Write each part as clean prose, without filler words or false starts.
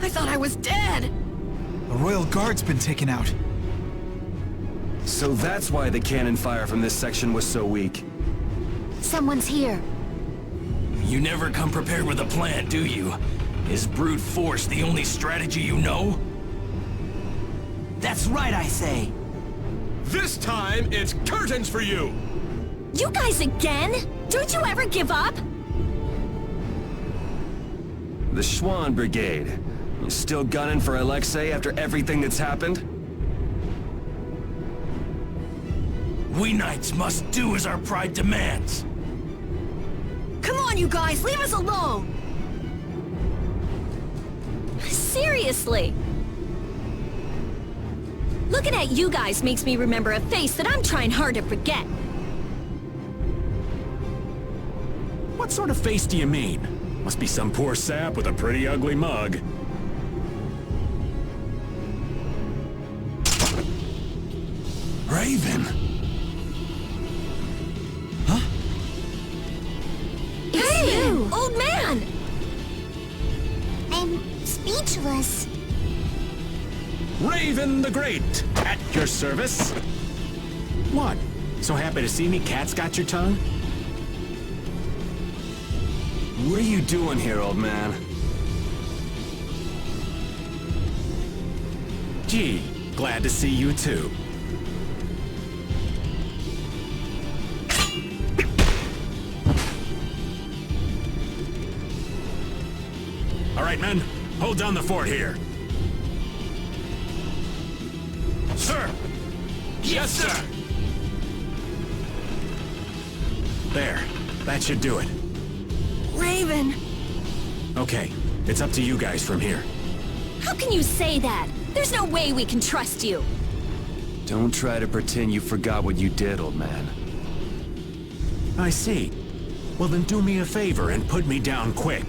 I thought I was dead! The Royal Guard's been taken out. So that's why the cannon fire from this section was so weak. Someone's here. You never come prepared with a plan, do you? Is brute force the only strategy you know? That's right, I say. This time, it's curtains for you! You guys again? Don't you ever give up? The Schwann Brigade. You still gunning for Alexei after everything that's happened? We knights must do as our pride demands. Come on, you guys, leave us alone! Seriously. Looking at you guys makes me remember a face that I'm trying hard to forget. What sort of face do you mean? Must be some poor sap with a pretty ugly mug. Raven! Hey, you, old man! I'm speechless. Raven the Great, at your service. What? So happy to see me? Cat's got your tongue? What are you doing here, old man? Gee, glad to see you too. All right, men, hold down the fort here. Sir! Yes, sir! There, that should do it. Raven! Okay, it's up to you guys from here. How can you say that? There's no way we can trust you. Don't try to pretend you forgot what you did, old man. I see. Well then do me a favor and put me down quick.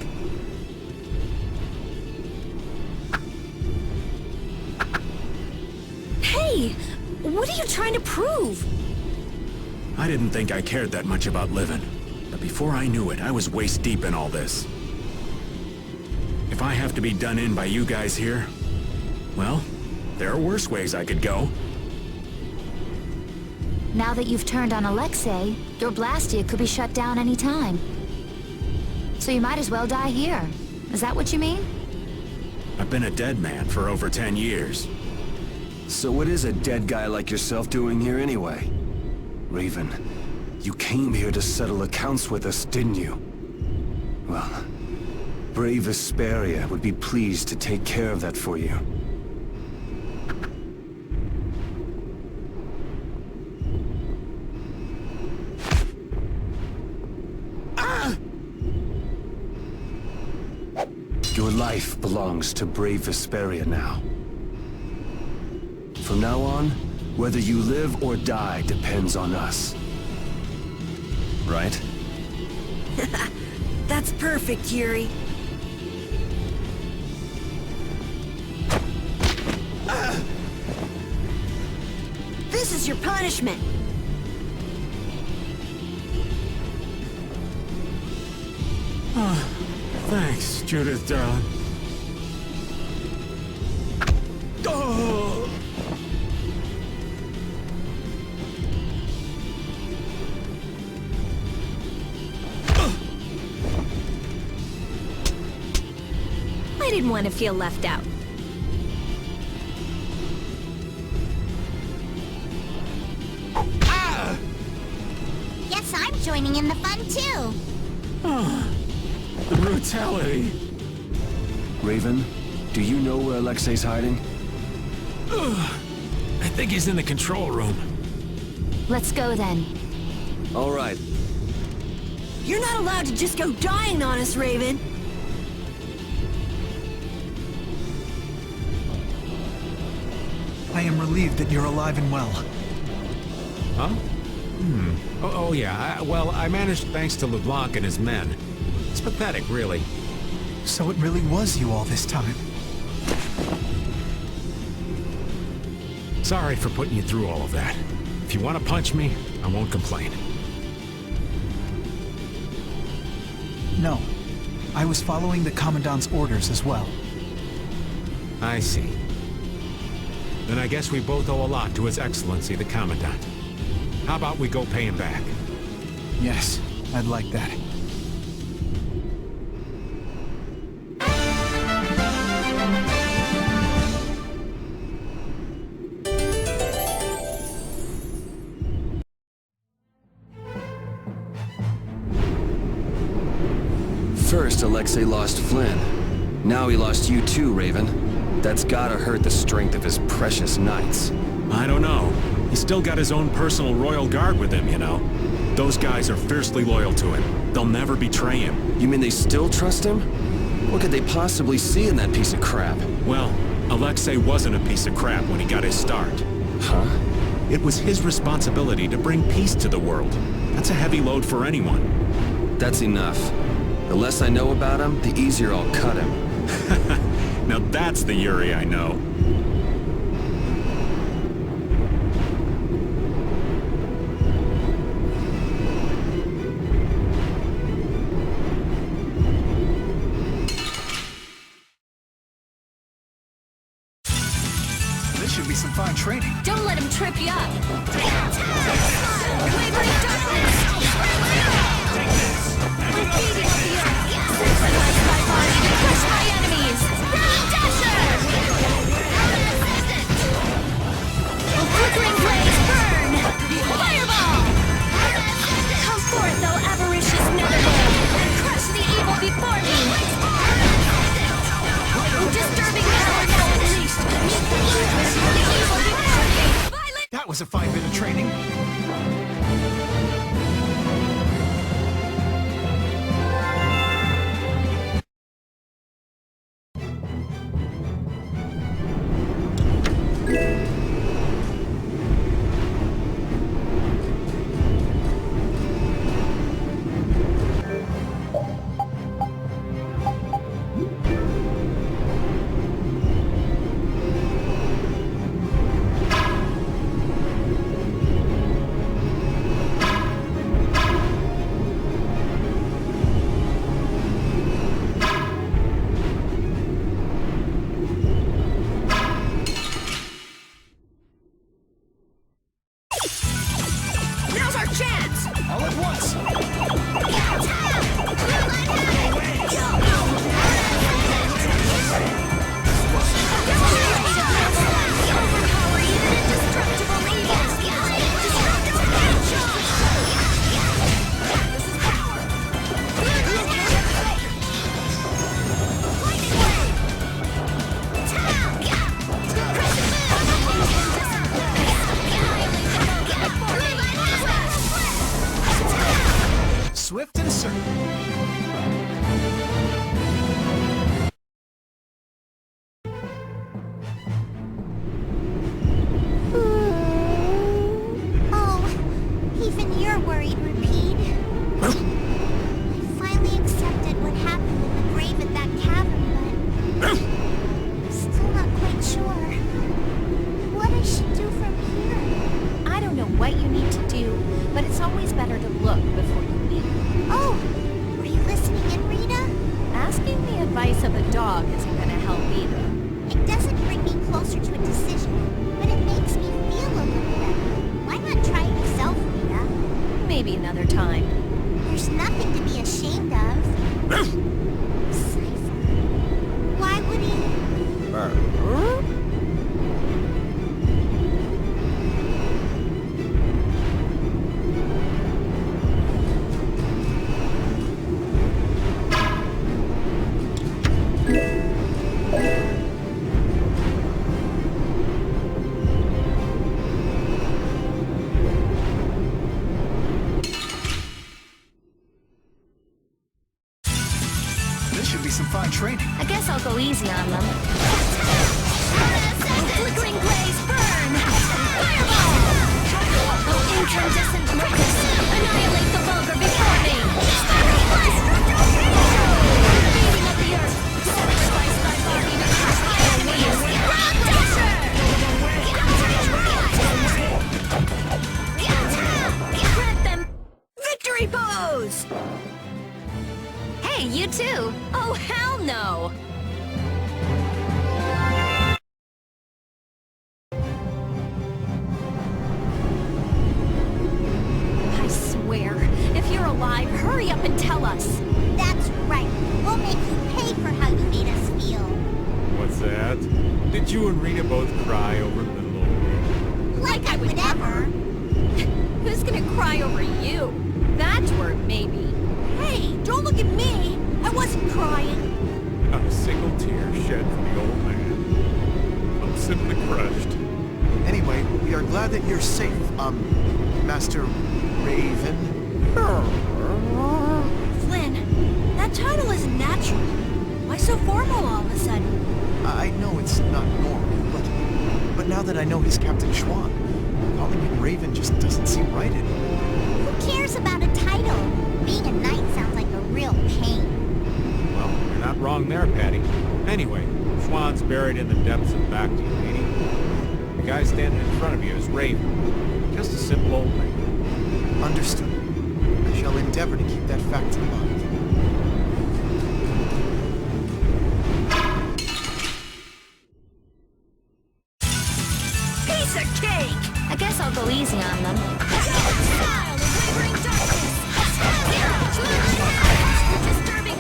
Hey, what are you trying to prove? I didn't think I cared that much about living. But before I knew it, I was waist deep in all this. If I have to be done in by you guys here, well, there are worse ways I could go. Now that you've turned on Alexei, your Blastia could be shut down any time. So you might as well die here. Is that what you mean? I've been a dead man for over 10 years. So what is a dead guy like yourself doing here anyway? Raven, you came here to settle accounts with us, didn't you? Well, brave Vesperia would be pleased to take care of that for you. Your life belongs to brave Vesperia now. From now on, whether you live or die depends on us. Right? That's perfect, Yuri. This is your punishment. Thanks, Judith, darling. Oh! I didn't want to feel left out. Guess I'm joining in the fun too. The brutality. Raven, do you know where Alexei's hiding? I think he's in the control room. Let's go then. All right. You're not allowed to just go dying on us, Raven. I am relieved that you're alive and well. Huh? Oh yeah, well, I managed thanks to LeBlanc and his men. It's pathetic, really. So it really was you all this time. Sorry for putting you through all of that. If you want to punch me, I won't complain. No. I was following the Commandant's orders as well. I see. Then I guess we both owe a lot to His Excellency, the Commandant. How about we go pay him back? Yes, I'd like that. First, Alexei lost Flynn. Now he lost you too, Raven. That's gotta hurt the strength of his precious knights. I don't know. He's still got his own personal royal guard with him, you know. Those guys are fiercely loyal to him. They'll never betray him. You mean they still trust him? What could they possibly see in that piece of crap? Well, Alexei wasn't a piece of crap when he got his start. Huh? It was his responsibility to bring peace to the world. That's a heavy load for anyone. That's enough. The less I know about him, the easier I'll cut him. Now that's the Yuri I know. This should be some fine training. Don't let him trip you up. Wavering darkness. Repeating of the earth. Synchronized my body to crush my enemies. Dasher! Flickering blaze, burn! Fireball! Come forth, O avaricious netherworld, and crush the evil before me! Disturbing power now unleashed! The evil before me! Violent! That was a fine bit of training. Now's our chance! All at once. Overpower even indestructible evils! Destructible nature! This is power! Lightning wave! Swift and certain. Oh, even you're worried, Repeat. I finally accepted what happened in the grave at that cavern, but I'm still not quite sure what I should do from here. I don't know what you need to do, but it's always better to look before you leave. Oh, were you listening in, Rita? Asking the advice of a dog isn't gonna help either. It doesn't bring me closer to a decision, but it makes me feel a little better. Why not try it yourself, Rita? Maybe another time. There's nothing to be ashamed of. Cypher. Why would he... This should be some fine training. I guess I'll go easy on them. Flickering blaze, burn! Fireball! Oh, incandescent brightness! Annihilate the vulgar before me! Beating of the earth! Sacrifice thy body to crush my enemies! Dasher! Grant them victory pose! Hey, you too! Oh, hell no! Did you and Rita both cry over little old me? Like I would ever. Who's gonna cry over you? That word, maybe. Hey, don't look at me. I wasn't crying. Not a single tear shed for the old man. I'm simply crushed. Anyway, we are glad that you're safe, Master Raven. Flynn, that title isn't natural. Why so formal all of a sudden? I know it's not normal, but now that I know he's Captain Schwan, calling him Raven just doesn't seem right anymore. Who cares about a title? Being a knight sounds like a real pain. Well, you're not wrong there, Patty. Anyway, Schwann's buried in the depths of Bacti, lady. The guy standing in front of you is Raven. Just a simple old man. Understood. I shall endeavor to keep that fact in mind. Piece of cake! I guess I'll go easy on them. Style of wavering darkness. Disturbing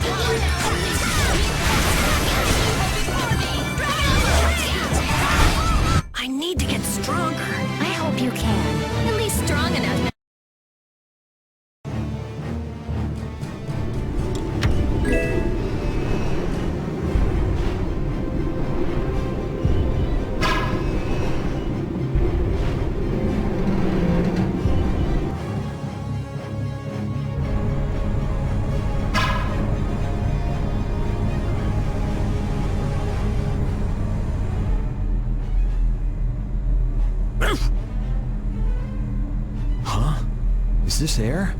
I need to get stronger. I hope you can. At least strong enough. Is this air?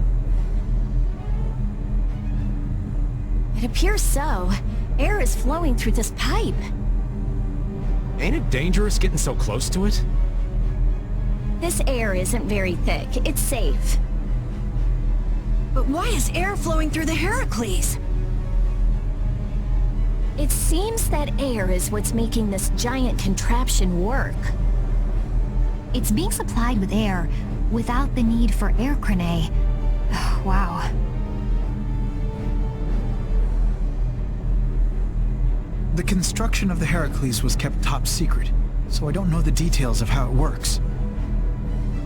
It appears so. Air is flowing through this pipe. Ain't it dangerous getting so close to it? This air isn't very thick. It's safe. But why is air flowing through the Heracles? It seems that air is what's making this giant contraption work. It's being supplied with air without the need for air crane. Wow. The construction of the Heracles was kept top secret, so I don't know the details of how it works.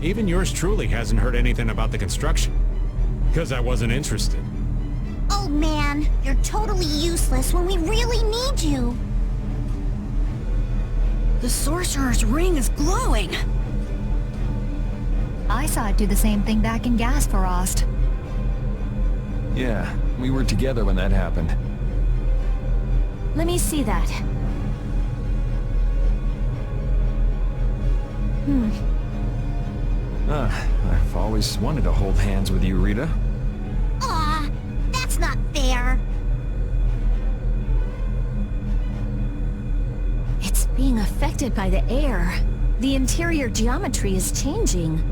Even yours truly hasn't heard anything about the construction. Because I wasn't interested. Oh man, you're totally useless when we really need you. The Sorcerer's Ring is glowing. I saw it do the same thing back in Gasparost. Yeah, we were together when that happened. Let me see that. I've always wanted to hold hands with you, Rita. Aw, that's not fair. It's being affected by the air. The interior geometry is changing.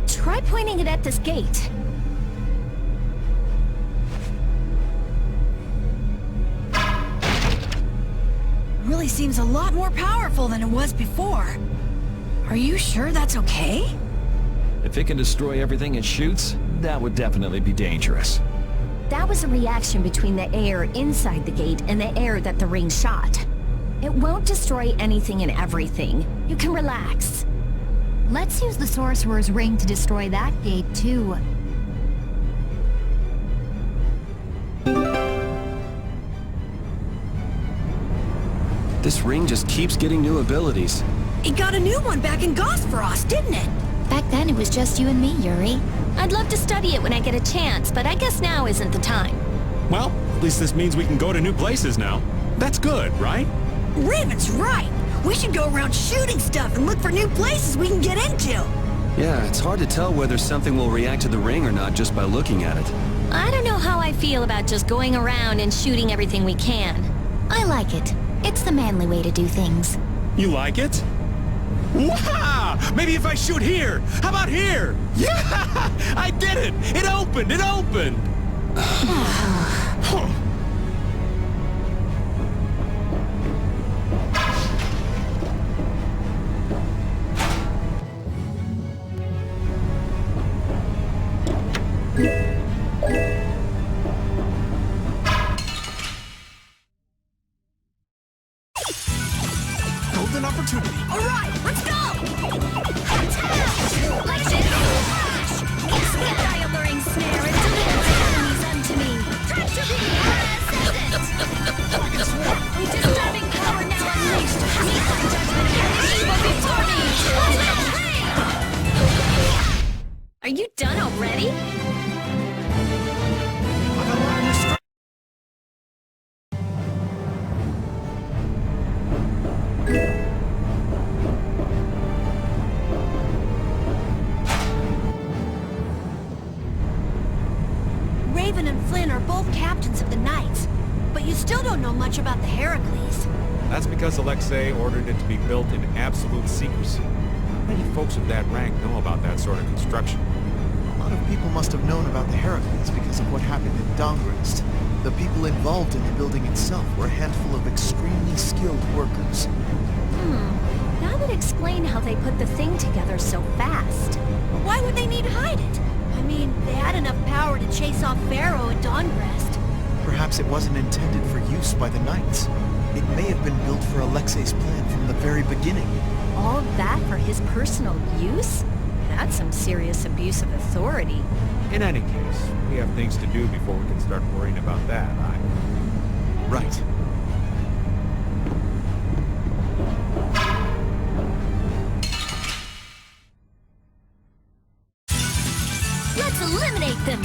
Try pointing it at this gate. Really seems a lot more powerful than it was before. Are you sure that's okay? If it can destroy everything it shoots, that would definitely be dangerous. That was a reaction between the air inside the gate and the air that the ring shot. It won't destroy anything and everything. You can relax. Let's use the Sorcerer's Ring to destroy that gate, too. This ring just keeps getting new abilities. It got a new one back in Gosfrost, didn't it? Back then, it was just you and me, Yuri. I'd love to study it when I get a chance, but I guess now isn't the time. Well, at least this means we can go to new places now. That's good, right? Raven's right. We should go around shooting stuff and look for new places we can get into. Yeah, it's hard to tell whether something will react to the ring or not just by looking at it. I don't know how I feel about just going around and shooting everything we can. I like it. It's the manly way to do things. You like it? Wow! Maybe if I shoot here! How about here? Yeah! I did it! It opened! It opened! opportunity. Alright, let's go! Like this! Split thy alluring snare and deliver my enemies unto me! Treachery! Ascendant! Disturbing power now unleashed! Meet my judgment and the evil before me! Are you done already? Raven and Flynn are both captains of the Knights, but you still don't know much about the Heracles. That's because Alexei ordered it to be built in absolute secrecy. Not many folks of that rank know about that sort of construction. A lot of people must have known about the Heracles because of what happened in Dongrest. The people involved in the building itself were a handful of extremely skilled workers. That would explain how they put the thing together so fast. But why would they need to hide it? I mean, they had enough power to chase off Pharaoh at Dongrest. Perhaps it wasn't intended for use by the Knights. It may have been built for Alexei's plan from the very beginning. All that for his personal use? That's some serious abuse of authority. In any case, we have things to do before we can start worrying about that, Right. Let's eliminate them!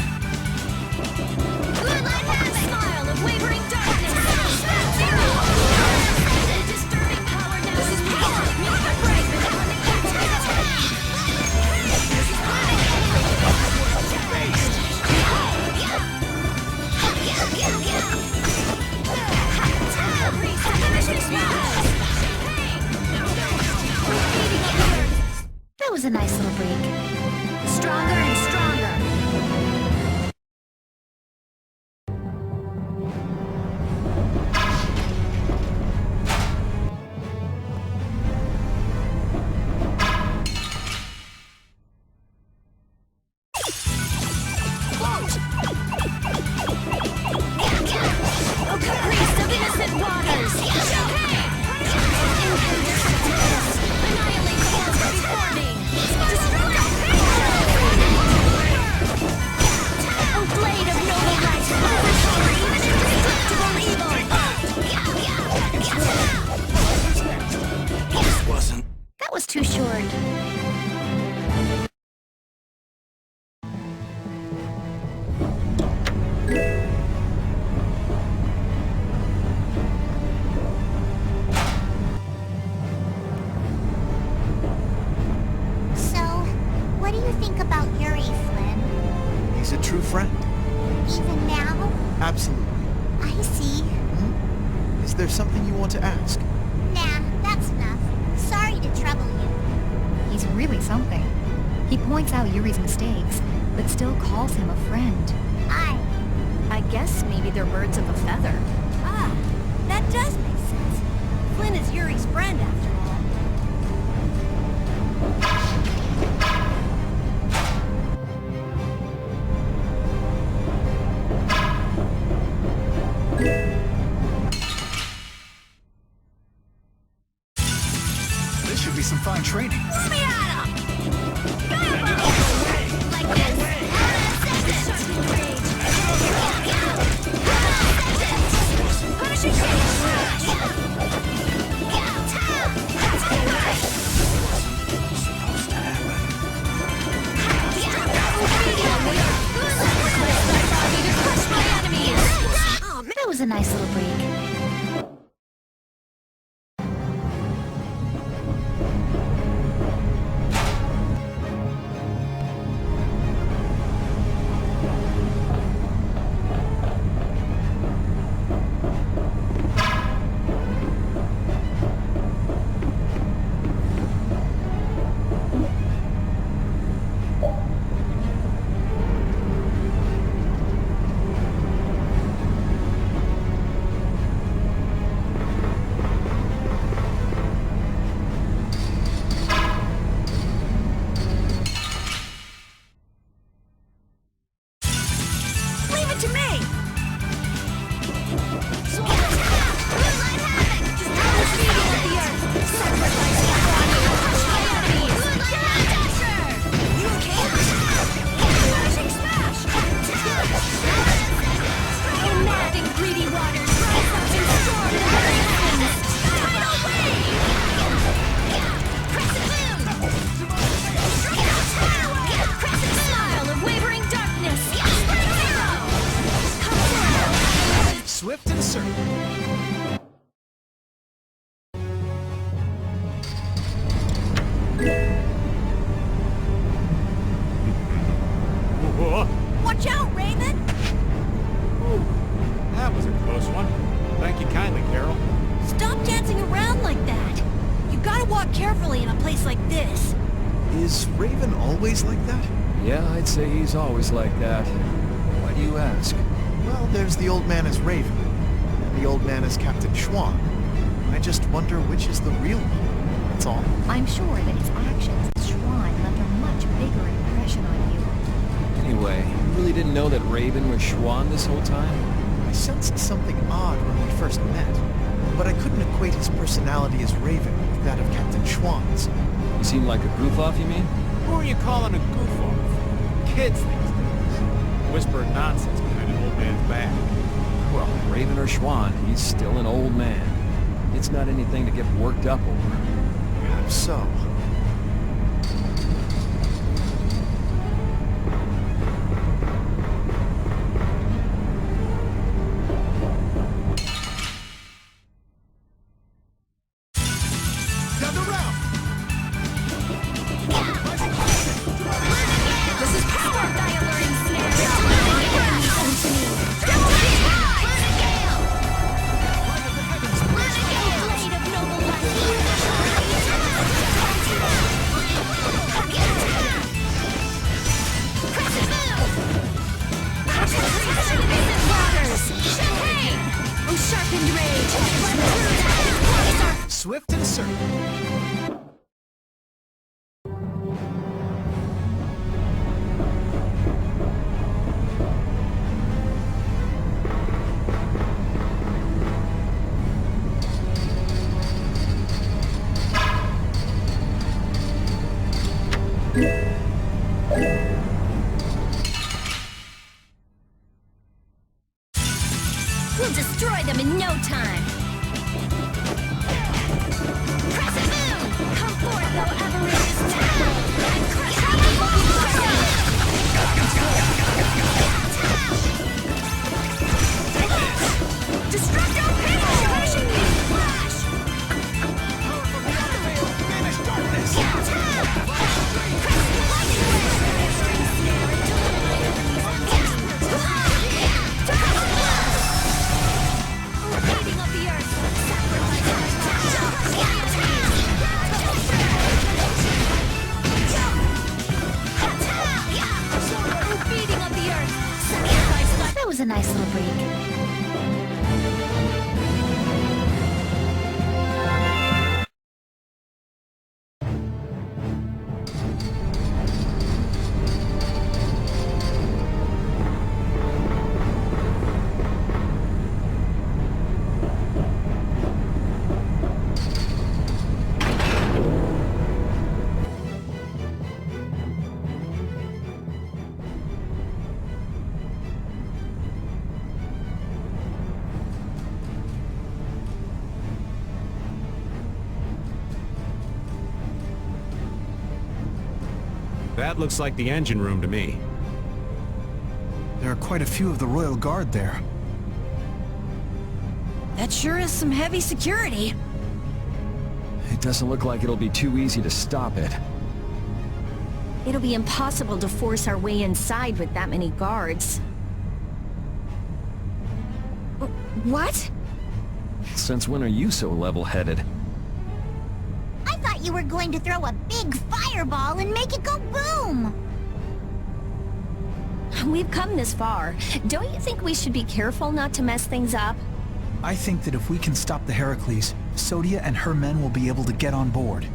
Smile of wavering darkness! Zero! Disturbing power now is unleashed! Meet my Raven and That was a nice little break. Stronger and stronger. Oh, caprice of innocent waters! Annihilate the monster before me! Destroy! Oh, blade of noble light! Overthrow even indestructible evil! This wasn't... That was too short. So, what do you think about Yuri, Flynn? He's a true friend. Even now? Absolutely. I see. Is there something you want to ask? Nah, that's enough. Sorry to trouble you. He's really something. He points out Yuri's mistakes, but still calls him a friend. I guess maybe they're birds of a feather. Ah, that does make sense. Flynn is Yuri's friend after all. This should be some fine training. Let me at him! Like this! Ascendant! Rage! Punishing That was a nice little break. greedy waters rise up and storm the very heavens! Tidal wave! Crescent moon! Crescent smile of wavering darkness! Spring arrow! Come forth! Swift and certain. Watch out, Raven! That was a close one. Thank you kindly, Carol. Stop dancing around like that. You gotta walk carefully in a place like this. Is Raven always like that? Yeah, I'd say he's always like that. Why do you ask? Well, there's the old man as Raven, and the old man as Captain Schwan. I just wonder which is the real one, that's all. I'm sure that his actions as Schwan left a much bigger impression on you. Anyway, you really didn't know that Raven was Schwan this whole time? I sensed something odd when we first met, but I couldn't equate his personality as Raven with that of Captain Schwan's. You seem like a goof-off, you mean? Who are you calling a goof-off? Kids these days. Whispering nonsense behind an old man's back. Well, Raven or Schwan, he's still an old man. It's not anything to get worked up over. Perhaps so. This is power! Thy alluring snare! Listen to me! Burn gale! Blade of noble Crescent moon! Crescent waters! Champagne! Oh, sharpened rage! Swift and certain. We'll destroy them in no time! Crescent moon! Come forth, thou avaricious town! And crush the evil Destructo Page! Flash! Banish darkness! Feeding of the earth! Feeding of the earth! Sacrifice That was a nice little break. That looks like the engine room to me. There are quite a few of the Royal Guard there. That sure is some heavy security. It doesn't look like it'll be too easy to stop it. It'll be impossible to force our way inside with that many guards. What? Since when are you so level-headed? I thought you were going to throw a big fireball and make it go boom! We've come this far. Don't you think we should be careful not to mess things up? I think that if we can stop the Heracles, Sodia and her men will be able to get on board.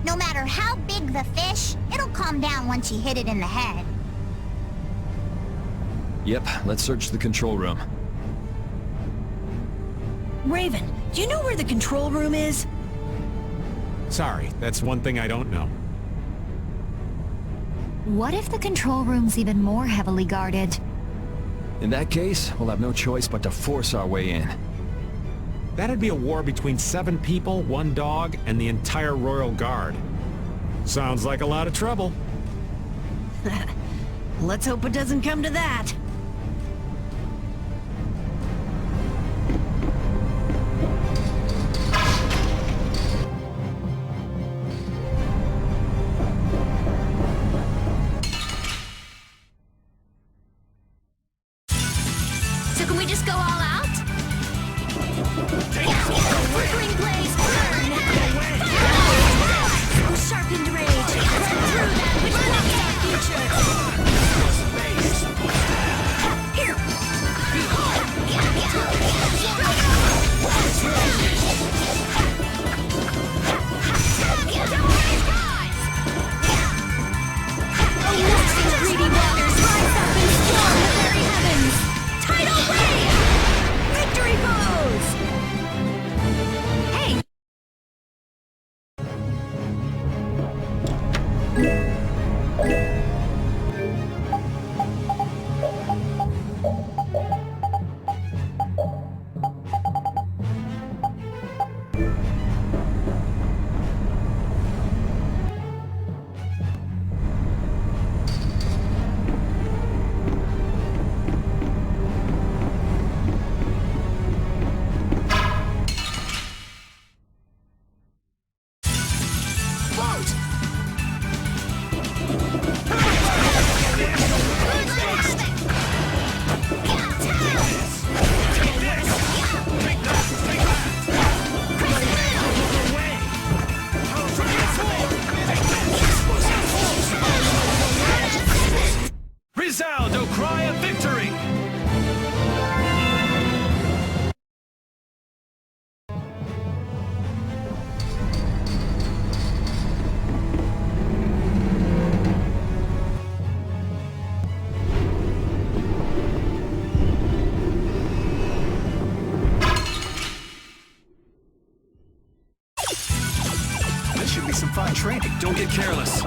No matter how big the fish, it'll calm down once you hit it in the head. Yep, let's search the control room. Raven, do you know where the control room is? Sorry, that's one thing I don't know. What if the control room's even more heavily guarded? In that case, we'll have no choice but to force our way in. That'd be a war between 7 people, 1 dog, and the entire Royal Guard. Sounds like a lot of trouble. Let's hope it doesn't come to that. So can we just go all out? Flickering blaze, burn! Oh, sharpened rage! Burn through that which blocks our future! Here! Oh, greedy waters rise up and storm the very heavens! Tidal wave! Victory pose! Hey! Resound, O cry of victory! This should be some fun training. Don't get careless.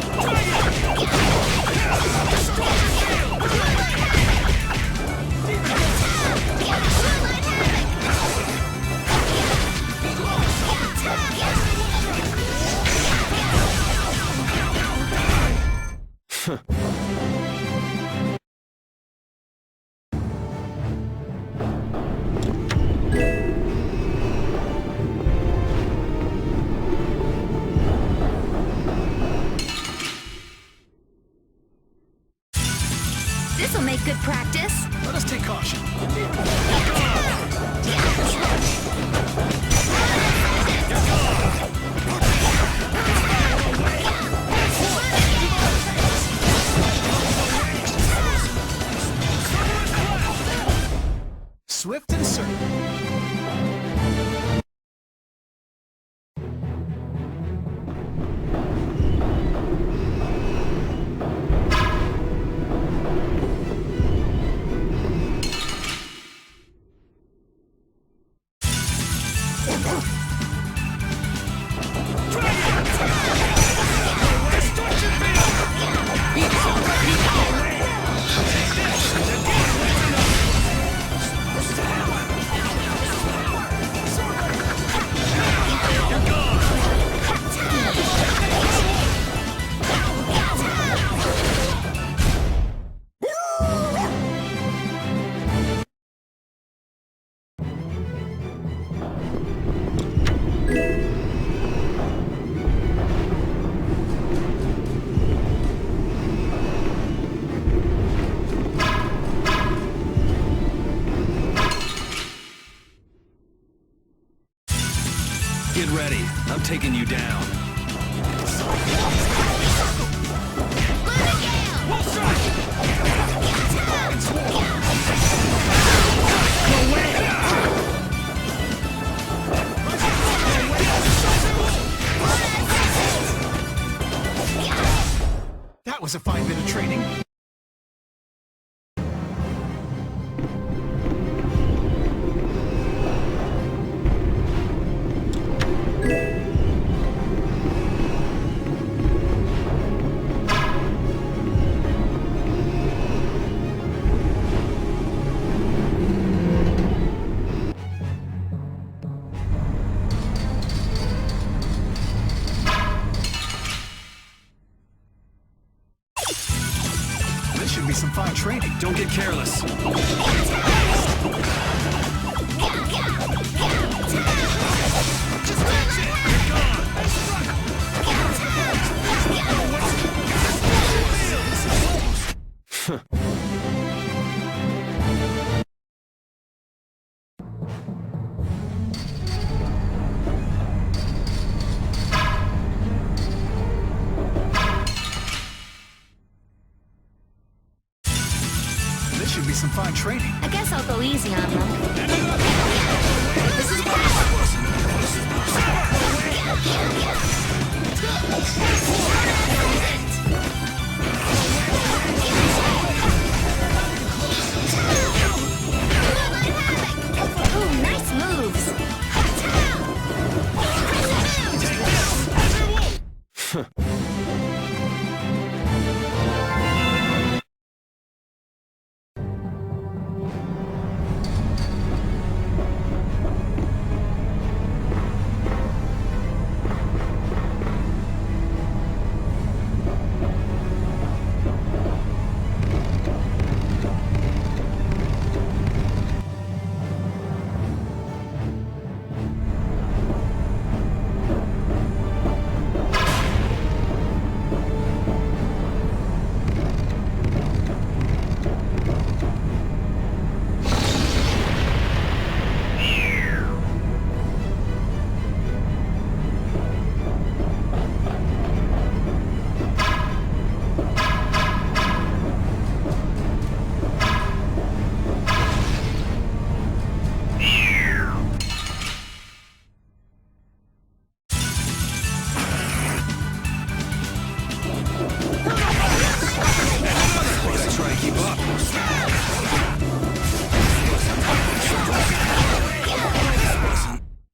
This'll make good practice. Let us take caution. Swift and certain. Get ready. I'm taking you down. That was a fine bit of training. Don't get careless. This should be some fine training. I guess I'll go easy on them. Ooh, nice moves.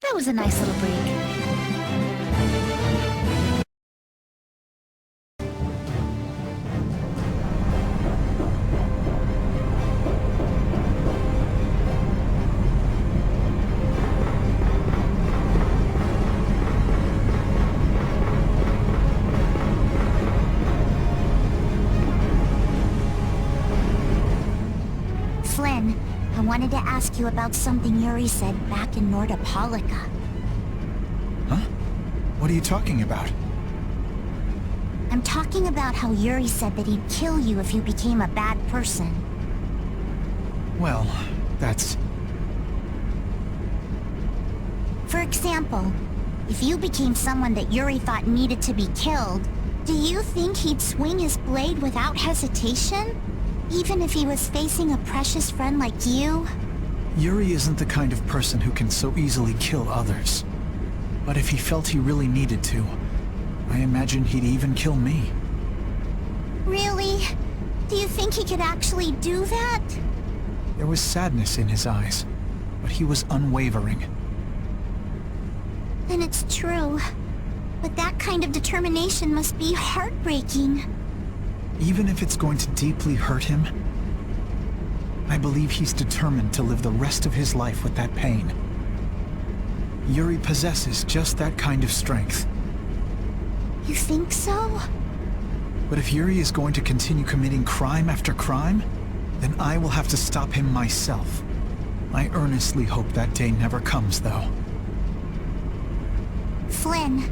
That was a nice little break. Flynn, I wanted to ask you about something Yuri said back in Nordopolica. Huh? What are you talking about? I'm talking about how Yuri said that he'd kill you if you became a bad person. Well, that's... For example, if you became someone that Yuri thought needed to be killed, do you think he'd swing his blade without hesitation? Even if he was facing a precious friend like you? Yuri isn't the kind of person who can so easily kill others. But if he felt he really needed to, I imagine he'd even kill me. Really? Do you think he could actually do that? There was sadness in his eyes, but he was unwavering. Then it's true. But that kind of determination must be heartbreaking. Even if it's going to deeply hurt him, I believe he's determined to live the rest of his life with that pain. Yuri possesses just that kind of strength. You think so? But if Yuri is going to continue committing crime after crime, then I will have to stop him myself. I earnestly hope that day never comes, though. Flynn,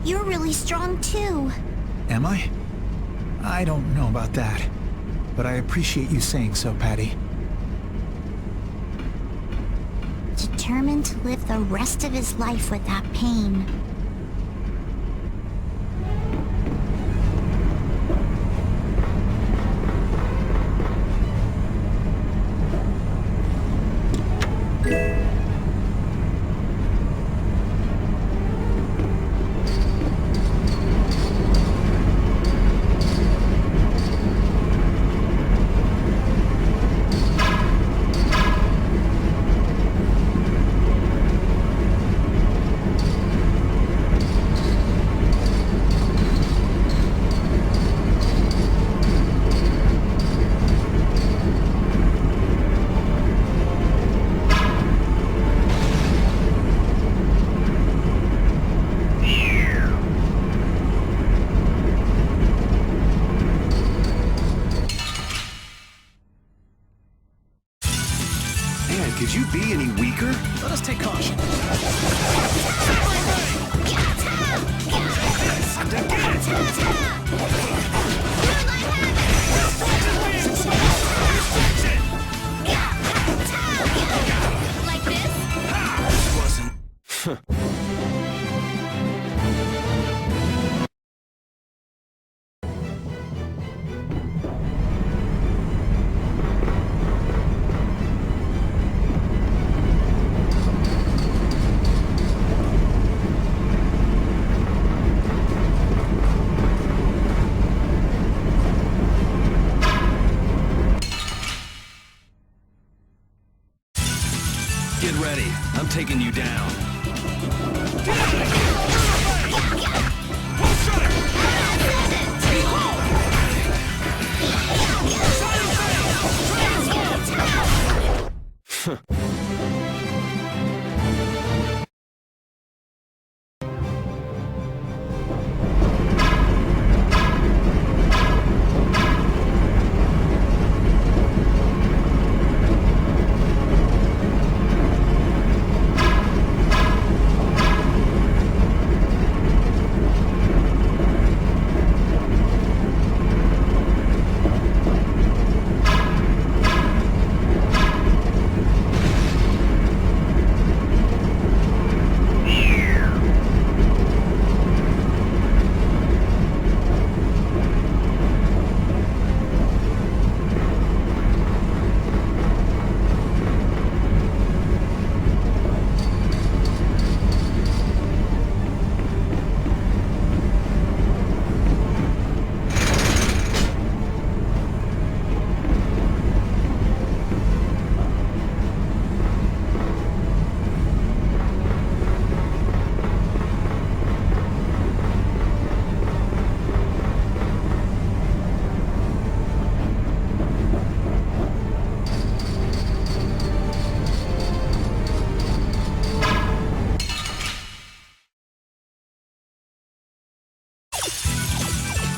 you're really strong too. Am I? I don't know about that, but I appreciate you saying so, Patty. Determined to live the rest of his life with that pain. Man, could you be any weaker? Let us take caution. Like this? Wasn't. Get ready. I'm taking you down.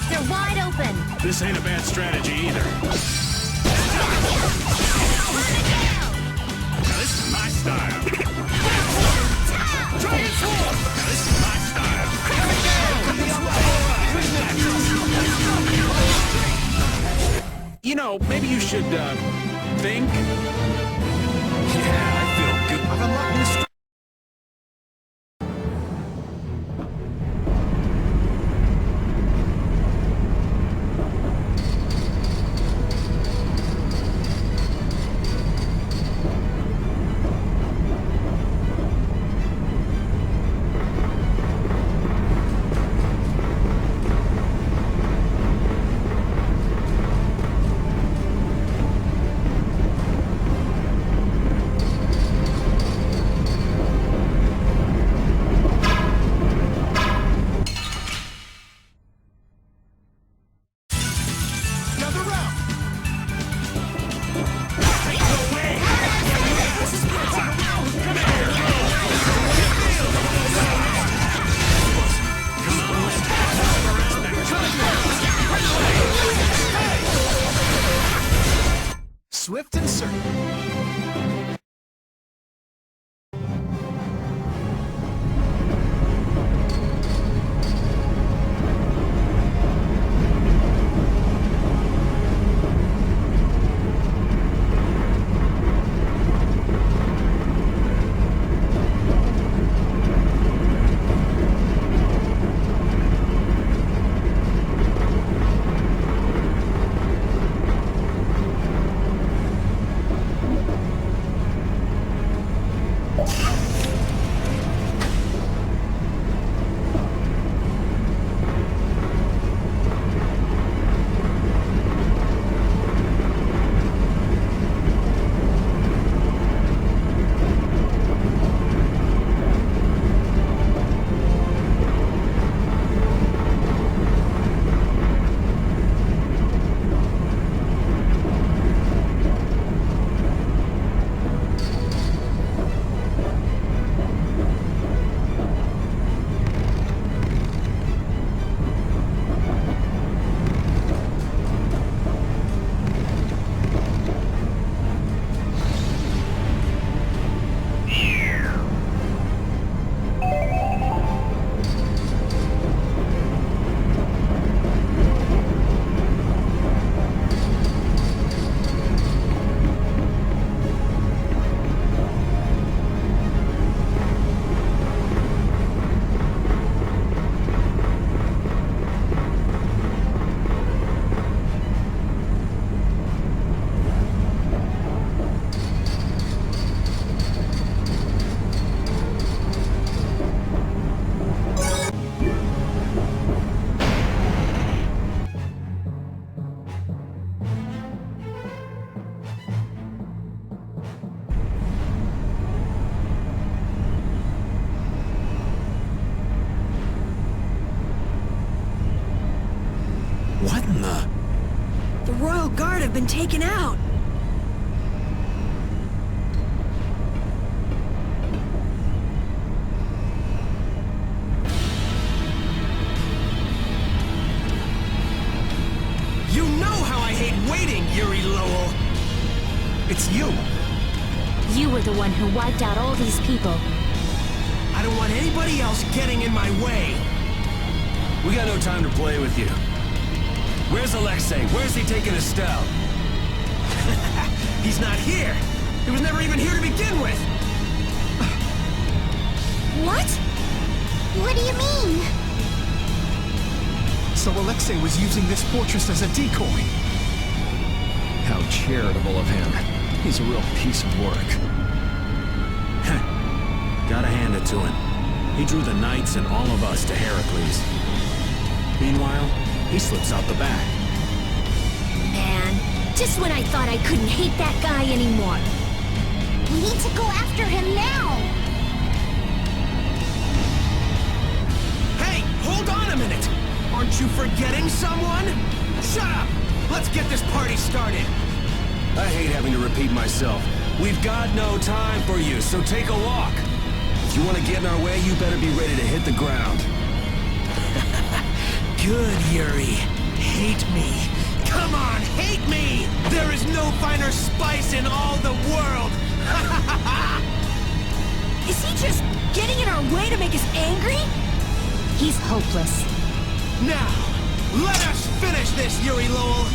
They're wide open. This ain't a bad strategy either. Now this is my style. Dragon Sword! Now this is my style. You know, maybe you should, think? Yeah, I feel good. I've unlocked new have been taken out. You know how I hate waiting, Yuri Lowell! It's you! You were the one who wiped out all these people. I don't want anybody else getting in my way! We got no time to play with you. Where's Alexei? Where's he taking Estelle? He's not here! He was never even here to begin with! What? What do you mean? So Alexei was using this fortress as a decoy. How charitable of him. He's a real piece of work. Gotta hand it to him. He drew the knights and all of us to Heracles. Meanwhile, he slips out the back. Man, just when I thought I couldn't hate that guy anymore. We need to go after him now! Hey, hold on a minute! Aren't you forgetting someone? Shut up! Let's get this party started! I hate having to repeat myself. We've got no time for you, so take a walk. If you want to get in our way, you better be ready to hit the ground. Good, Yuri. Hate me. Come on, hate me! There is no finer spice in all the world! Is he just getting in our way to make us angry? He's hopeless. Now, let us finish this, Yuri Lowell!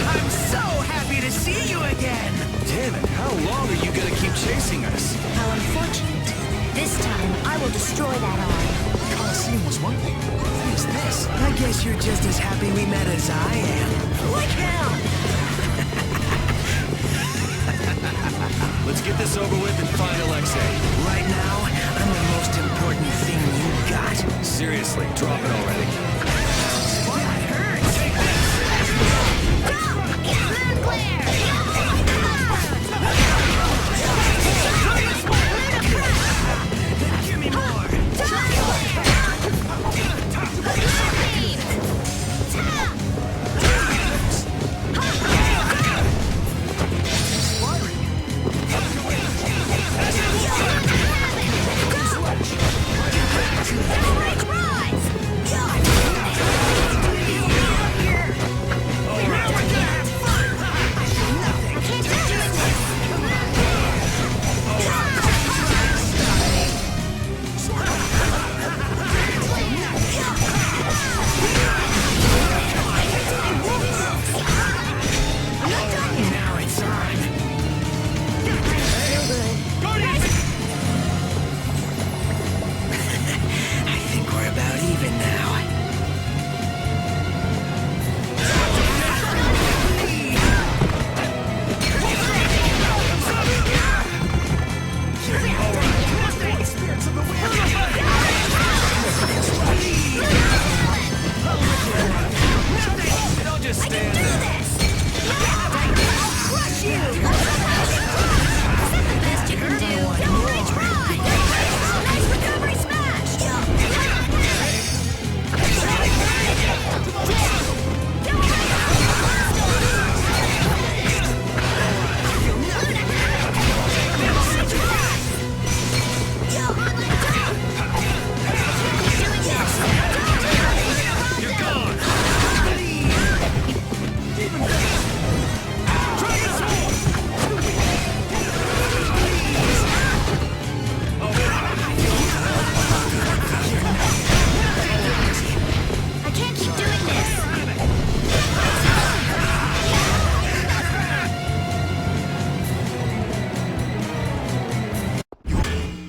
I'm so happy to see you again! Damn it, how long are you gonna keep chasing us? How unfortunate. This time, I will destroy that arm. Colosseum was one thing. What is this? I guess you're just as happy we met as I am. Like hell! Let's get this over with and find Alexei. Right now, I'm the most important thing you got. Seriously, drop it already. That hurts! Take this! Give me more!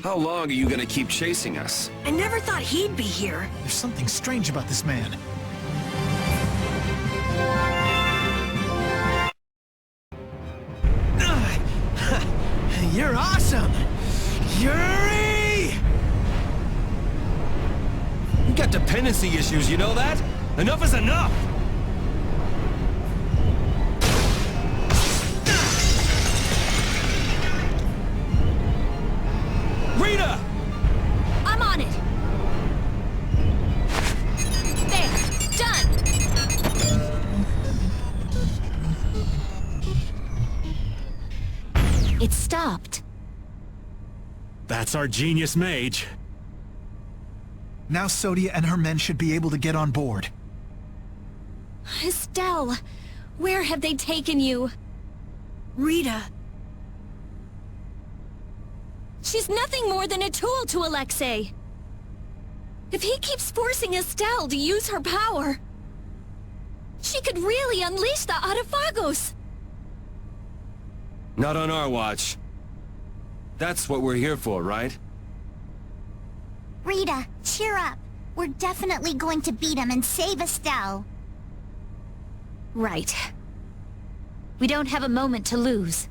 How long are you gonna keep chasing us? I never thought he'd be here. There's something strange about this man. You're awesome! Yuri! You got dependency issues, you know that? Enough is enough! Rita! That's our genius mage. Now Sodia and her men should be able to get on board. Estelle, where have they taken you? Rita. She's nothing more than a tool to Alexei. If he keeps forcing Estelle to use her power, she could really unleash the Autophagos. Not on our watch. That's what we're here for, right? Rita, cheer up. We're definitely going to beat him and save Estelle. Right. We don't have a moment to lose.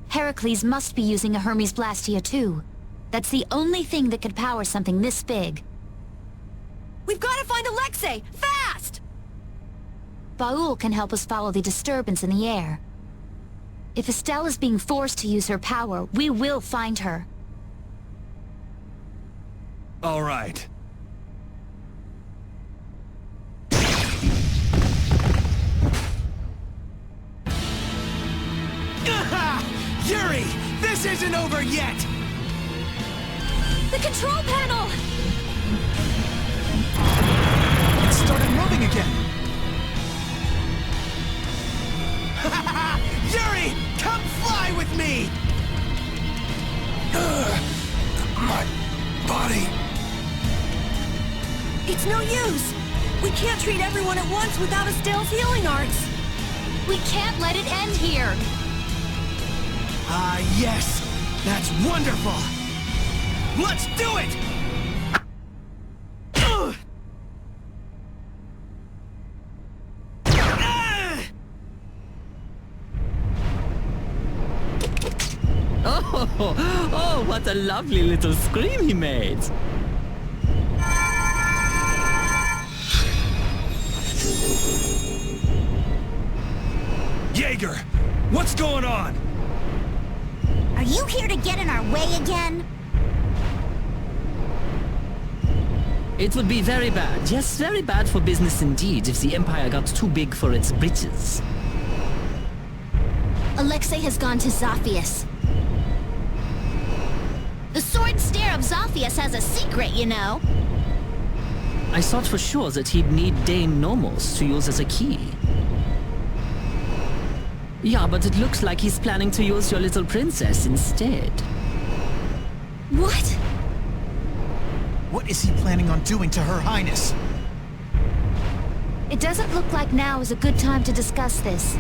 Heracles must be using a Hermes Blastia too. That's the only thing that could power something this big. We've got to find Alexei! Fast! Baul can help us follow the disturbance in the air. If Estelle is being forced to use her power, we will find her. All right. Yuri! This isn't over yet! The control panel! It started moving again! Yuri! Come fly with me! My body. It's no use! We can't treat everyone at once without Estelle's healing arts! We can't let it end here! Ah, yes! That's wonderful! Let's do it! Oh, what a lovely little scream he made! Jaeger! What's going on? Are you here to get in our way again? It would be very bad, yes, very bad for business indeed if the Empire got too big for its britches. Alexei has gone to Zophius. The sword stare of Zophius has a secret, you know. I thought for sure that he'd need Dame Nomos to use as a key. Yeah, but it looks like he's planning to use your little princess instead. What? What is he planning on doing to Her Highness? It doesn't look like now is a good time to discuss this.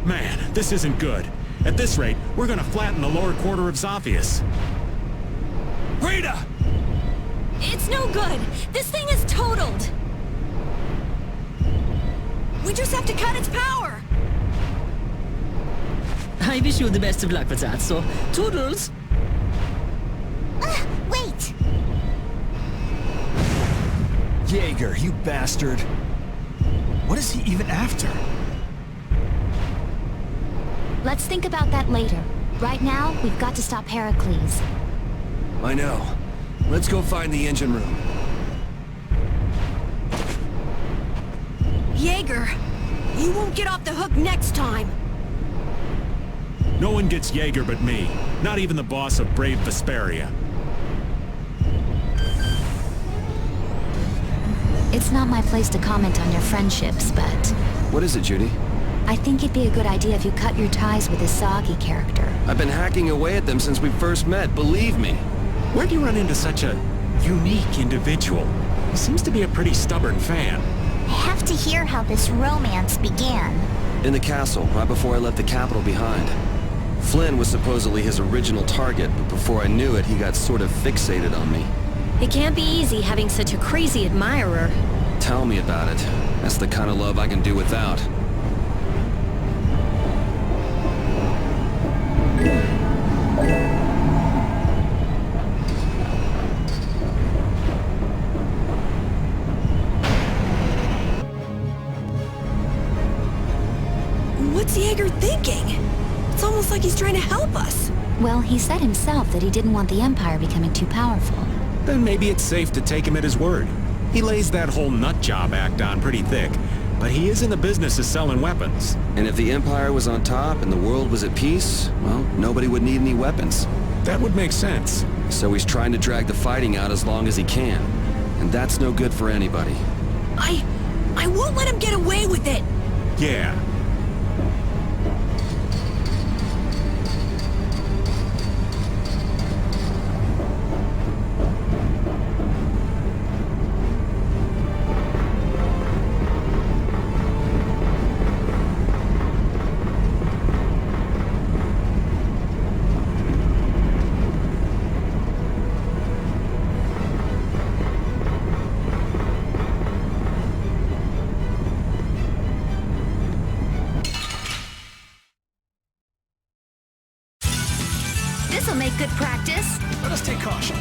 Man, this isn't good. At this rate, we're gonna flatten the lower quarter of Zophius. Rita! It's no good! This thing is totaled! We just have to cut its power! I wish you the best of luck with that, so toodles! Wait! Jaeger, you bastard! What is he even after? Let's think about that later. Right now, we've got to stop Heracles. I know. Let's go find the engine room. Jaeger, you won't get off the hook next time! No one gets Jaeger but me. Not even the boss of Brave Vesperia. It's not my place to comment on your friendships, but What is it, Judy? I think it'd be a good idea if you cut your ties with this Zagi character. I've been hacking away at them since we first met, believe me. Where'd you run into such a unique individual? He seems to be a pretty stubborn fan. I have to hear how this romance began. In the castle, right before I left the capital behind. Flynn was supposedly his original target, but before I knew it, he got sort of fixated on me. It can't be easy having such a crazy admirer. Tell me about it. That's the kind of love I can do without. What's Jaeger thinking? It's almost like he's trying to help us. Well, he said himself that he didn't want the Empire becoming too powerful. Then maybe it's safe to take him at his word. He lays that whole nut job act on pretty thick. but he is in the business of selling weapons. And if the Empire was on top and the world was at peace, well, nobody would need any weapons. That would make sense. So he's trying to drag the fighting out as long as he can. And that's no good for anybody. I won't let him get away with it! Yeah. This'll make good practice. Let us take caution.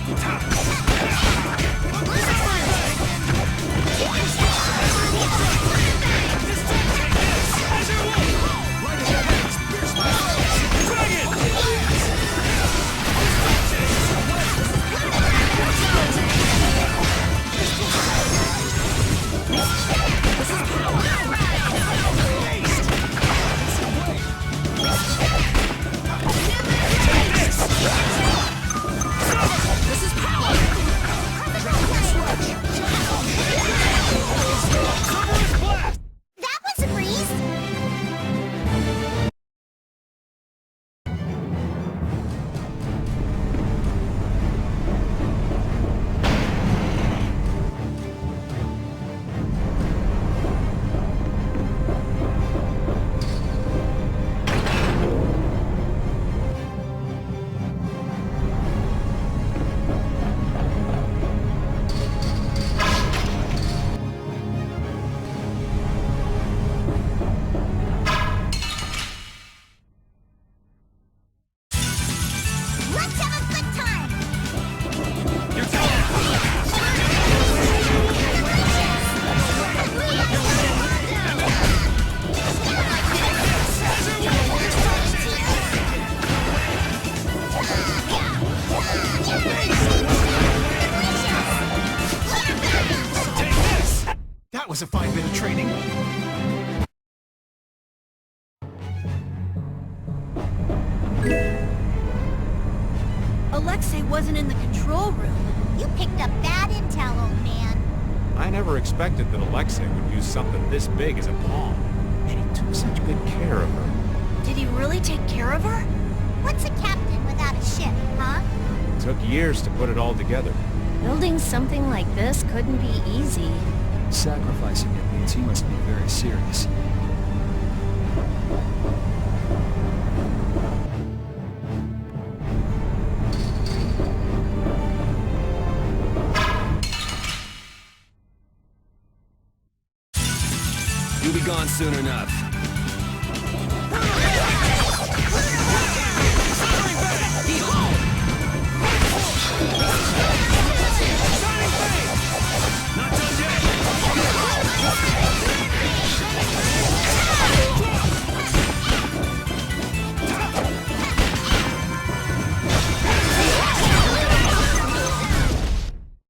That was a breeze! Let's have a good time! That was a fine bit of training. Alexei wasn't in the control room. You picked up bad intel, old man. I never expected that Alexei would use something this big as a pawn. She took such good care of her. Did he really take care of her? What's a captain without a ship, huh? It took years to put it all together. Building something like this couldn't be easy. Sacrificing it means he must be very serious. You'll be gone soon enough.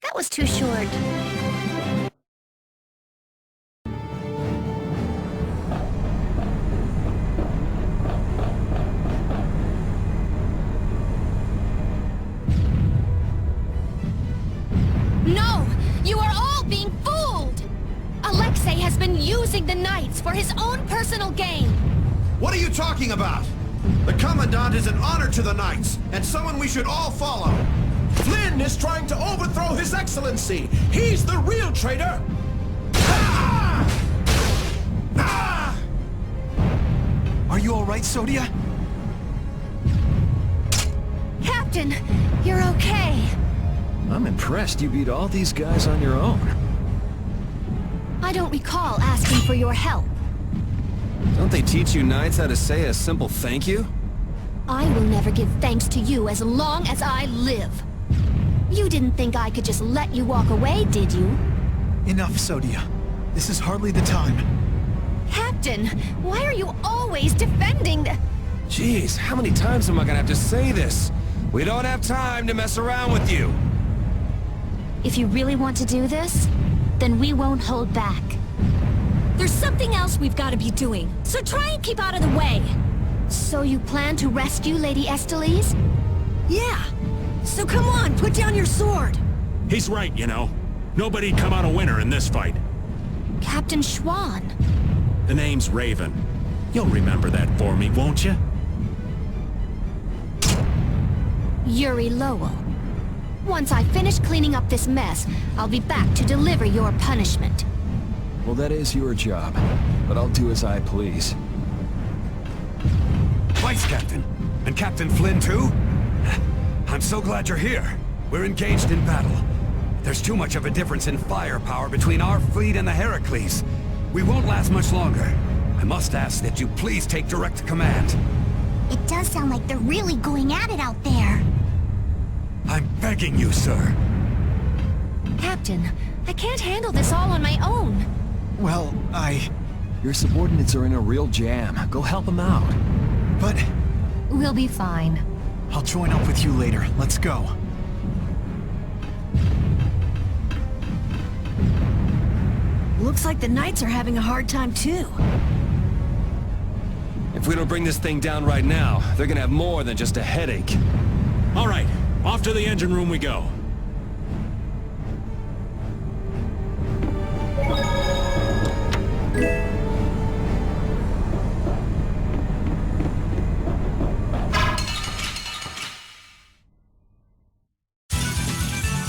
That was too short. No! You are all being fooled! Alexei has been using the Knights for his own personal gain! What are you talking about? The Commandant is an honor to the Knights, and someone we should all follow. Flynn is trying to overthrow His Excellency. He's the real traitor. Ah! Ah! Are you all right, Sodia? Captain, you're okay. I'm impressed you beat all these guys on your own. I don't recall asking for your help. Don't they teach you Knights how to say a simple thank you? I will never give thanks to you as long as I live. You didn't think I could just let you walk away, did you? Enough, Sodia. This is hardly the time. Captain, why are you always defending the... Jeez, how many times am I gonna have to say this? We don't have time to mess around with you. If you really want to do this, then we won't hold back. There's something else we've got to be doing, so try and keep out of the way. So you plan to rescue Lady Estellise? Yeah. So come on, put down your sword. He's right, you know. Nobody'd come out a winner in this fight. Captain Schwann. The name's Raven. You'll remember that for me, won't you? Yuri Lowell. Once I finish cleaning up this mess, I'll be back to deliver your punishment. Well, that is your job, but I'll do as I please. Vice Captain? And Captain Flynn too? I'm so glad you're here. We're engaged in battle. There's too much of a difference in firepower between our fleet and the Heracles. We won't last much longer. I must ask that you please take direct command. It does sound like they're really going at it out there. I'm begging you, sir. Captain, I can't handle this all on my own. Well, Your subordinates are in a real jam. Go help them out. But... We'll be fine. I'll join up with you later. Let's go. Looks like the Knights are having a hard time too. If we don't bring this thing down right now, they're gonna have more than just a headache. All right, off to the engine room we go.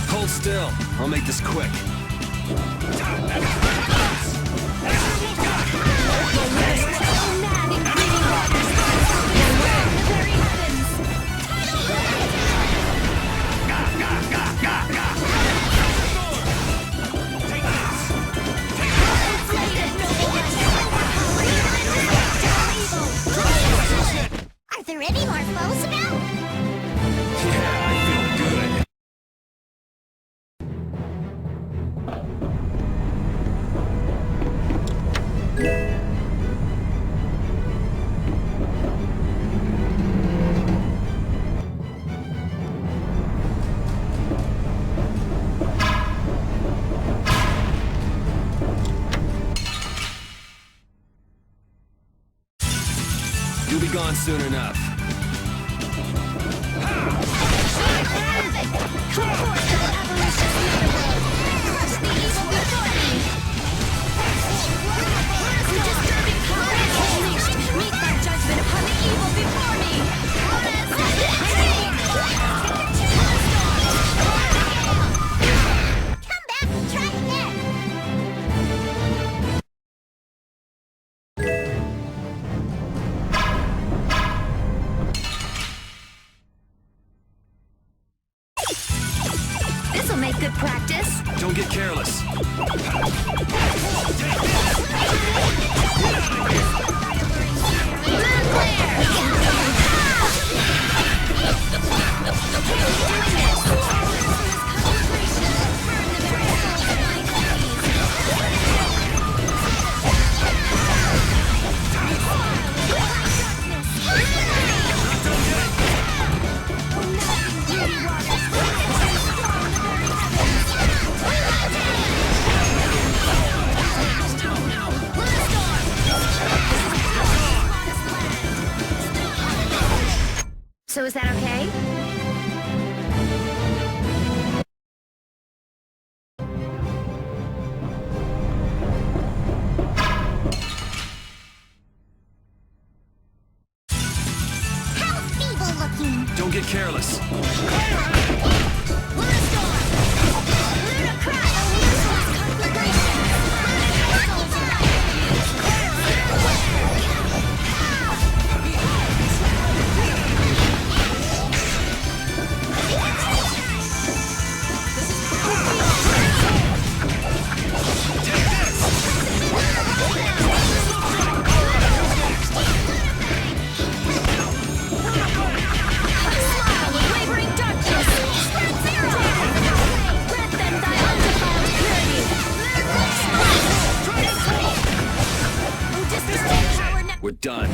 Hold still. I'll make this quick. Are there any more foes about? Yeah, I feel good. You'll be gone soon enough. Meet my judgment upon the evil before me! Come back and try again. This'll make good practice. Don't get careless. So is that okay? How feeble looking. Don't get careless. We're done.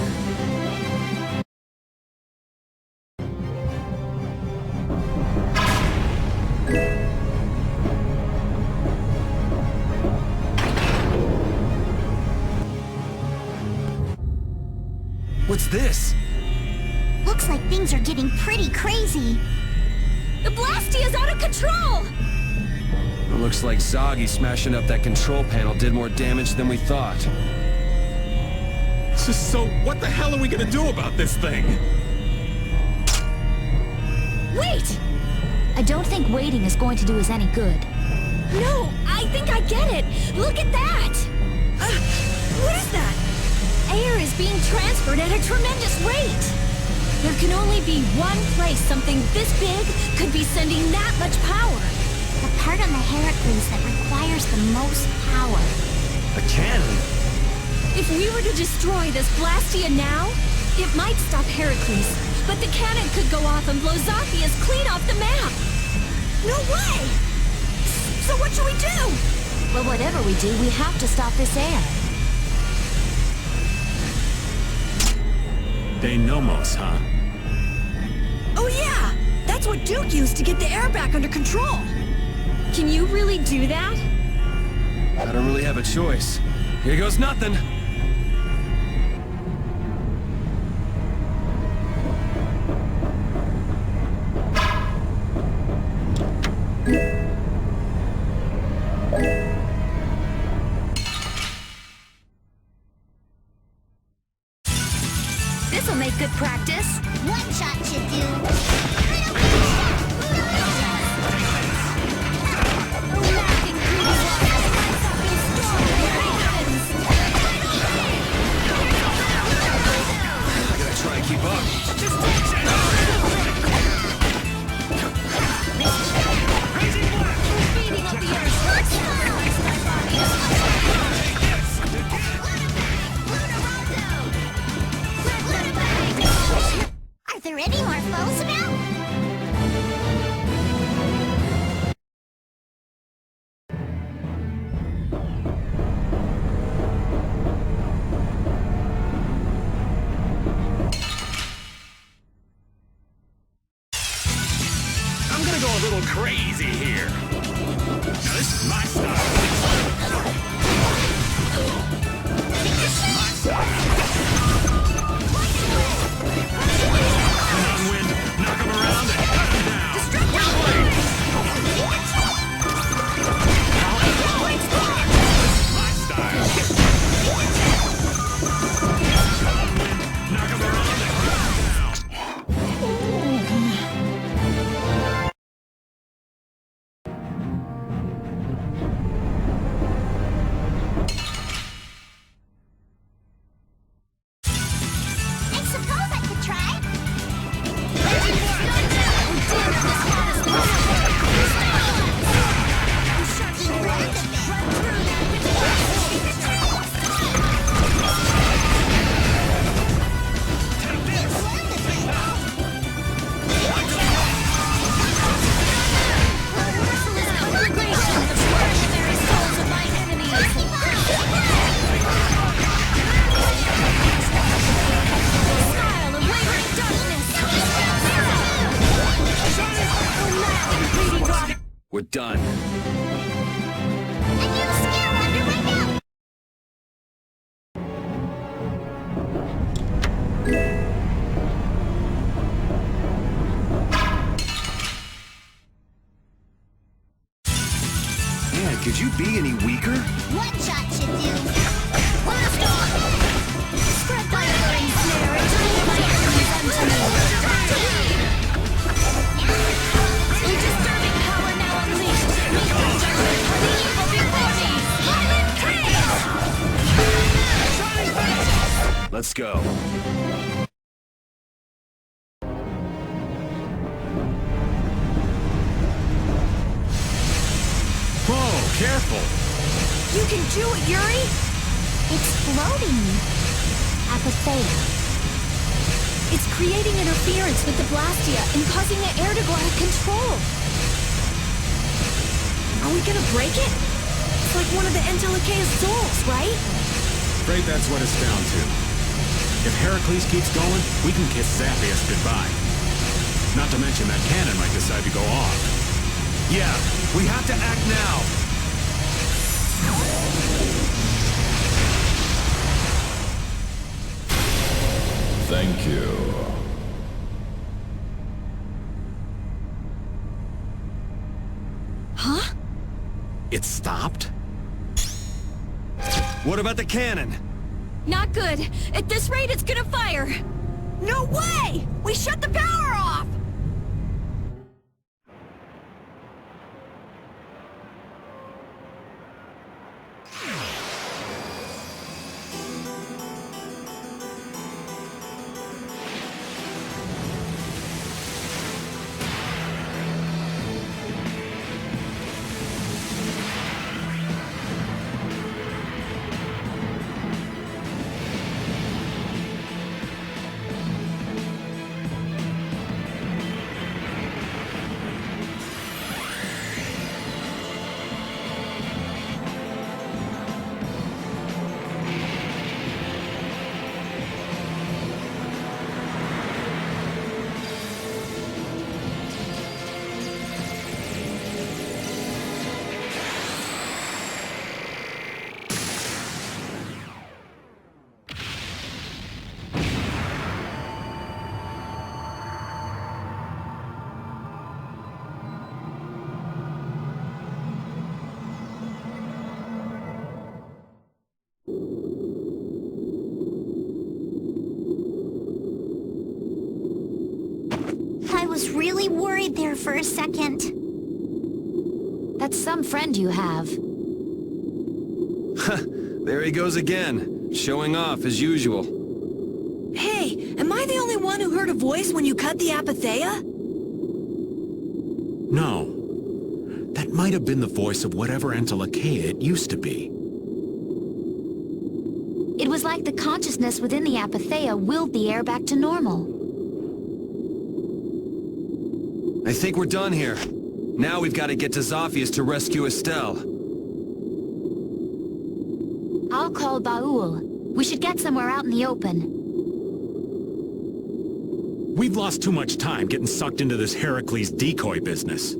What's this? Looks like things are getting pretty crazy. The Blastia is out of control! It looks like Zagi smashing up that control panel did more damage than we thought. So what the hell are we gonna do about this thing? Wait! I don't think waiting is going to do us any good. No, I think I get it! Look at that! What is that? Air is being transferred at a tremendous rate! There can only be one place something this big could be sending that much power. The part on the Heracles that requires the most power. A cannon? If we were to destroy this Blastia now, it might stop Heracles, but the cannon could go off and blow Zaphias clean off the map! No way! So what should we do? Well, whatever we do, we have to stop this air. De Nomos, huh? Oh yeah! That's what Duke used to get the air back under control! Can you really do that? I don't really have a choice. Here goes nothing! This'll make good practice. One shot should do. I gotta try and keep up. Beating up the Are there any more foes about? I'm gonna go a little crazy here. Now this is my style. This is my style. Come on, Wind. Knock him around and cut him down. Quickly! This is my style. Wind. Knock him around and cut him down. I suppose I could try. We're done. A new skill under my belt. Man, could you be any weaker? One shot should do. Blast off! Spread thy flame snare and turn my enemies unto me! A disturbing power now unleashed! Meet the judgment of the evil before me! Violent chaos! Let's go. Whoa, careful! You can do it, Yuri! It's floating. Apatheia. It's creating interference with the Blastia and causing the air to go out of control. Are we gonna break it? It's like one of the Entelechea's souls, right? Afraid that's what it's down to. If Heracles keeps going, we can kiss Zaphias goodbye. Not to mention that cannon might decide to go off. Yeah, we have to act now. It stopped? What about the cannon? Not good. At this rate, it's gonna fire. No way! We shut the power off! I was really worried there for a second. That's some friend you have. There he goes again, showing off as usual. Hey, am I the only one who heard a voice when you cut the Apatheia? No. That might have been the voice of whatever Entelakea it used to be. It was like the consciousness within the Apatheia willed the air back to normal. I think we're done here. Now we've got to get to Zaphias to rescue Estelle. I'll call Baul. We should get somewhere out in the open. We've lost too much time getting sucked into this Heracles decoy business.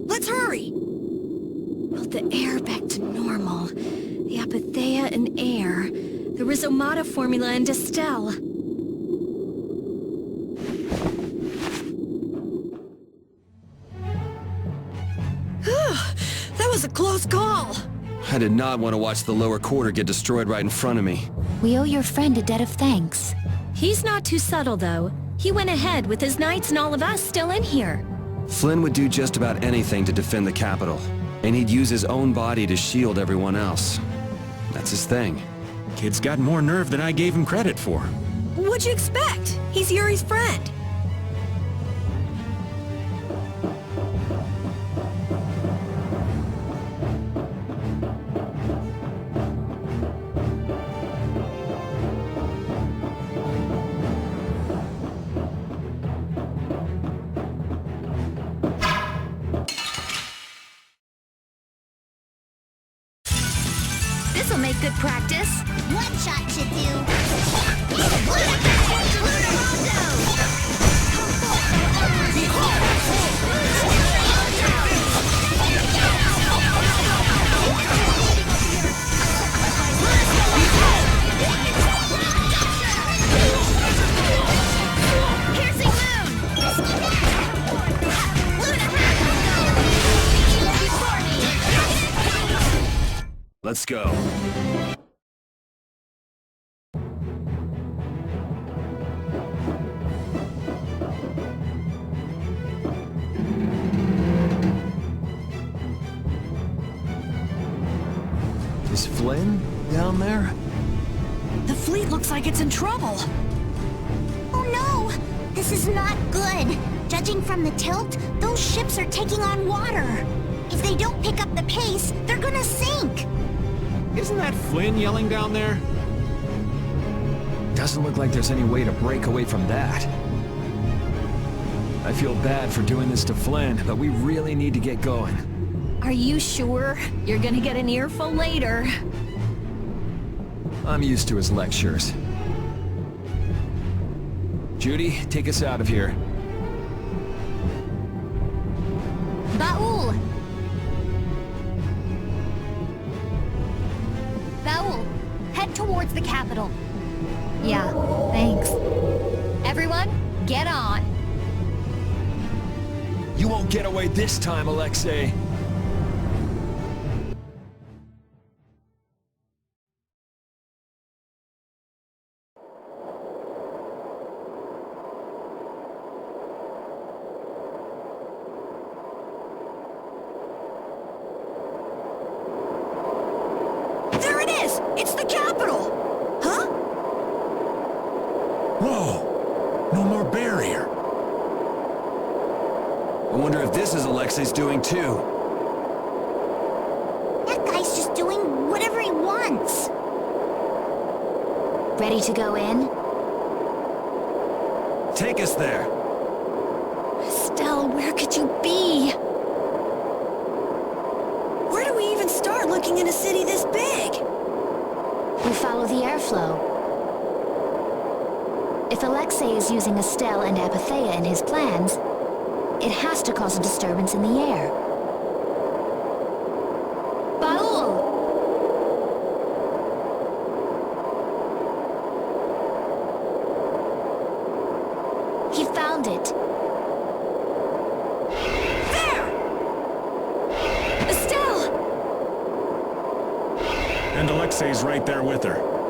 Let's hurry! Well, the air back to normal. The Apatheia and air. The Rhizomata formula and Estelle. That was a close call! I did not want to watch the lower quarter get destroyed right in front of me. We owe your friend a debt of thanks. He's not too subtle, though. He went ahead with his knights and all of us still in here. Flynn would do just about anything to defend the capital, and he'd use his own body to shield everyone else. That's his thing. Kid's got more nerve than I gave him credit for. What'd you expect? He's Yuri's friend. This'll make good practice. One shot should do. Piercing moon! Let's go. Is Flynn down there? The fleet looks like it's in trouble. Oh no! This is not good. Judging from the tilt, those ships are taking on water. If they don't pick up the pace, they're gonna sink. Isn't that Flynn yelling down there? Doesn't look like there's any way to break away from that. I feel bad for doing this to Flynn, but we really need to get going. Are you sure? You're gonna get an earful later. I'm used to his lectures. Judy, take us out of here. Baul! Baul, head towards the capital. Yeah, thanks. Everyone, get on. You won't get away this time, Alexei. It's the capital! Huh? Whoa! No more barrier. I wonder if this is Alexei's doing too. That guy's just doing whatever he wants. Ready to go in? Take us there. Estelle, where could you be? Where do we even start looking in a city this big? We follow the airflow. If Alexei is using Estelle and Apatheia in his plans, it has to cause a disturbance in the air. Baul! He found it. There! Estelle! And Alexei's right there with her.